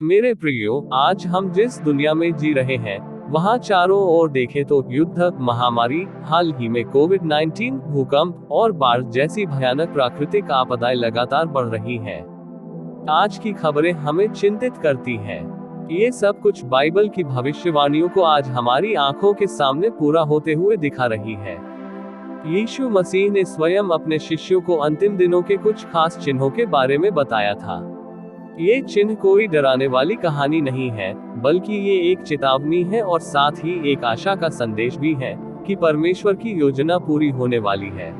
मेरे प्रियो, आज हम जिस दुनिया में जी रहे हैं, वहाँ चारों ओर देखें तो युद्ध, महामारी, हाल ही में कोविड-19, भूकंप और बाढ़ जैसी भयानक प्राकृतिक आपदाएं लगातार बढ़ रही हैं। आज की खबरें हमें चिंतित करती हैं। ये सब कुछ बाइबल की भविष्यवाणियों को आज हमारी आंखों के सामने पूरा होते हुए दिखा रही है। यीशु मसीह ने स्वयं अपने शिष्यों को अंतिम दिनों के कुछ खास चिन्हों के बारे में बताया था। ये चिन्ह कोई डराने वाली कहानी नहीं है, बल्कि ये एक चेतावनी है और साथ ही एक आशा का संदेश भी है कि परमेश्वर की योजना पूरी होने वाली है।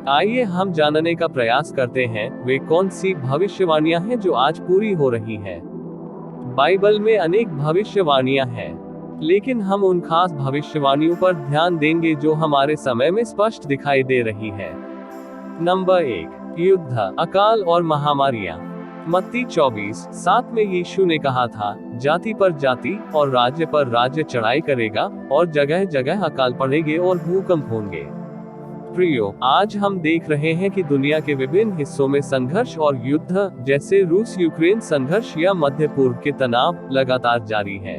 आइए हम जानने का प्रयास करते हैं वे कौन सी भविष्यवाणियां हैं जो आज पूरी हो रही हैं। बाइबल में अनेक भविष्यवाणियां हैं, लेकिन हम उन खास भविष्यवाणियों पर ध्यान देंगे जो हमारे समय में स्पष्ट दिखाई दे रही है। नंबर 1, युद्ध, अकाल और महामारियां। मत्ती 24:7 में यीशु ने कहा था, जाति पर जाति और राज्य पर राज्य चढ़ाई करेगा और जगह जगह अकाल पड़ेंगे और भूकंप होंगे। प्रियो, आज हम देख रहे हैं कि दुनिया के विभिन्न हिस्सों में संघर्ष और युद्ध, जैसे रूस यूक्रेन संघर्ष या मध्य पूर्व के तनाव, लगातार जारी है।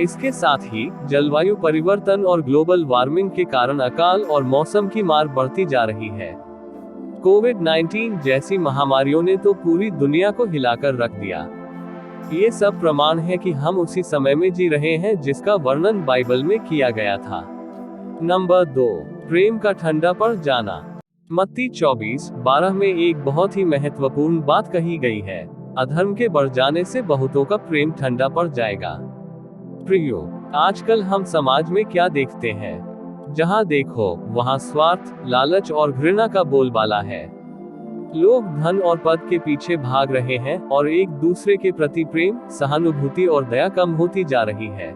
इसके साथ ही जलवायु परिवर्तन और ग्लोबल वार्मिंग के कारण अकाल और मौसम की मार बढ़ती जा रही है। कोविड-19 जैसी महामारियों ने तो पूरी दुनिया को हिलाकर रख दिया। ये सब प्रमाण है कि हम उसी समय में जी रहे हैं जिसका वर्णन बाइबल में किया गया था। नंबर 2, प्रेम का ठंडा पड़ जाना। मत्ती 24:12 में एक बहुत ही महत्वपूर्ण बात कही गई है, अधर्म के बढ़ जाने से बहुतों का प्रेम ठंडा पड़ जाएगा। प्रियो, आजकल हम समाज में क्या देखते हैं? जहां देखो वहां स्वार्थ, लालच और घृणा का बोलबाला है। लोग धन और पद के पीछे भाग रहे हैं और एक दूसरे के प्रति प्रेम, सहानुभूति और दया कम होती जा रही है।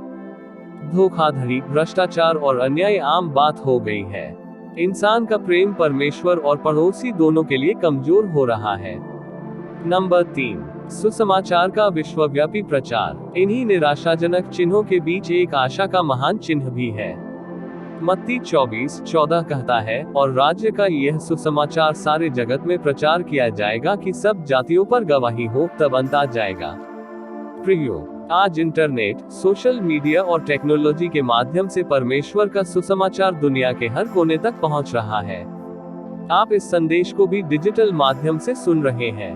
धोखाधड़ी, भ्रष्टाचार और अन्याय आम बात हो गई है। इंसान का प्रेम परमेश्वर और पड़ोसी दोनों के लिए कमजोर हो रहा है। नंबर 3, सुसमाचार का विश्वव्यापी प्रचार। इन्हीं निराशाजनक चिन्हों के बीच एक आशा का महान चिन्ह भी है। मत्ती 24:14 कहता है, और राज्य का यह सुसमाचार सारे जगत में प्रचार किया जाएगा कि सब जातियों पर गवाही हो, तब अंत आ जाएगा। प्रियो, आज इंटरनेट, सोशल मीडिया और टेक्नोलॉजी के माध्यम से परमेश्वर का सुसमाचार दुनिया के हर कोने तक पहुंच रहा है। आप इस संदेश को भी डिजिटल माध्यम से सुन रहे हैं।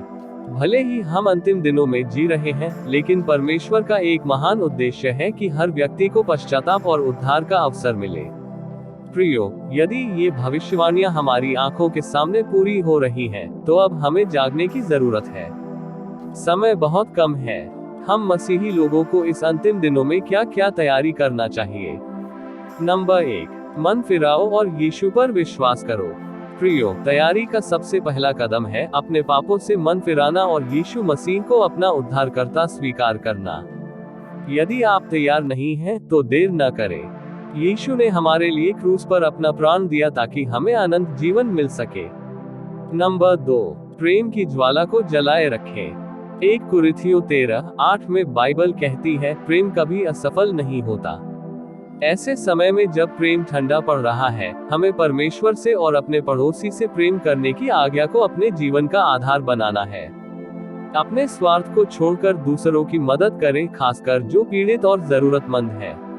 भले ही हम अंतिम दिनों में जी रहे हैं, लेकिन परमेश्वर का एक महान उद्देश्य है कि हर व्यक्ति को पश्चाताप और उद्धार का अवसर मिले। प्रियो, यदि ये भविष्यवाणियां हमारी आंखों के सामने पूरी हो रही हैं, तो अब हमें जागने की जरूरत है। समय बहुत कम है। हम मसीही लोगों को इस अंतिम दिनों में क्या क्या तैयारी करना चाहिए? नंबर 1, मन फिराओ और यीशु पर विश्वास करो। प्रियो, तैयारी का सबसे पहला कदम है अपने पापों से मन फिराना और यीशु मसीह को अपना उद्धारकर्ता स्वीकार करना। यदि आप तैयार नहीं हैं, तो देर न करें। यीशु ने हमारे लिए क्रूस पर अपना प्राण दिया ताकि हमें अनंत जीवन मिल सके। नंबर 2, प्रेम की ज्वाला को जलाए रखें। 1 कुरिन्थियों 13:8 में बाइबल कहती है, प्रेम कभी असफल नहीं होता। ऐसे समय में जब प्रेम ठंडा पड़ रहा है, हमें परमेश्वर से और अपने पड़ोसी से प्रेम करने की आज्ञा को अपने जीवन का आधार बनाना है। अपने स्वार्थ को छोड़कर दूसरों की मदद करें, खासकर जो पीड़ित और जरूरतमंद है।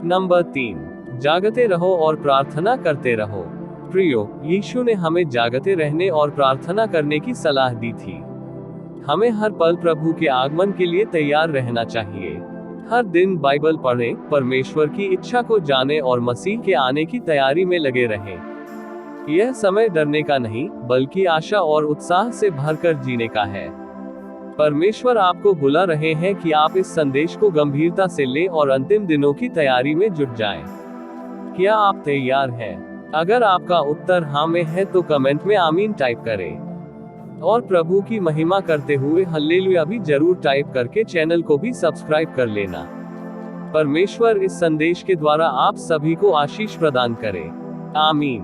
नंबर 3, जागते रहो और प्रार्थना करते रहो। प्रियो, यीशु ने हमें जागते रहने और प्रार्थना करने की सलाह दी थी। हमें हर पल प्रभु के आगमन के लिए तैयार रहना चाहिए। हर दिन बाइबल पढ़ें, परमेश्वर की इच्छा को जानें और मसीह के आने की तैयारी में लगे रहें। यह समय डरने का नहीं, बल्कि आशा और उत्साह से भरकर जीने का है। परमेश्वर आपको बुला रहे हैं कि आप इस संदेश को गंभीरता से लें और अंतिम दिनों की तैयारी में जुट जाएं। क्या आप तैयार हैं? अगर आपका उत्तर हाँ में है तो कमेंट में आमीन टाइप करें। और प्रभु की महिमा करते हुए हल्लेलुया भी जरूर टाइप करके चैनल को भी सब्सक्राइब कर लेना। परमेश्वर इस संदेश के द्वारा आप सभी को आशीष प्रदान करे। आमीन।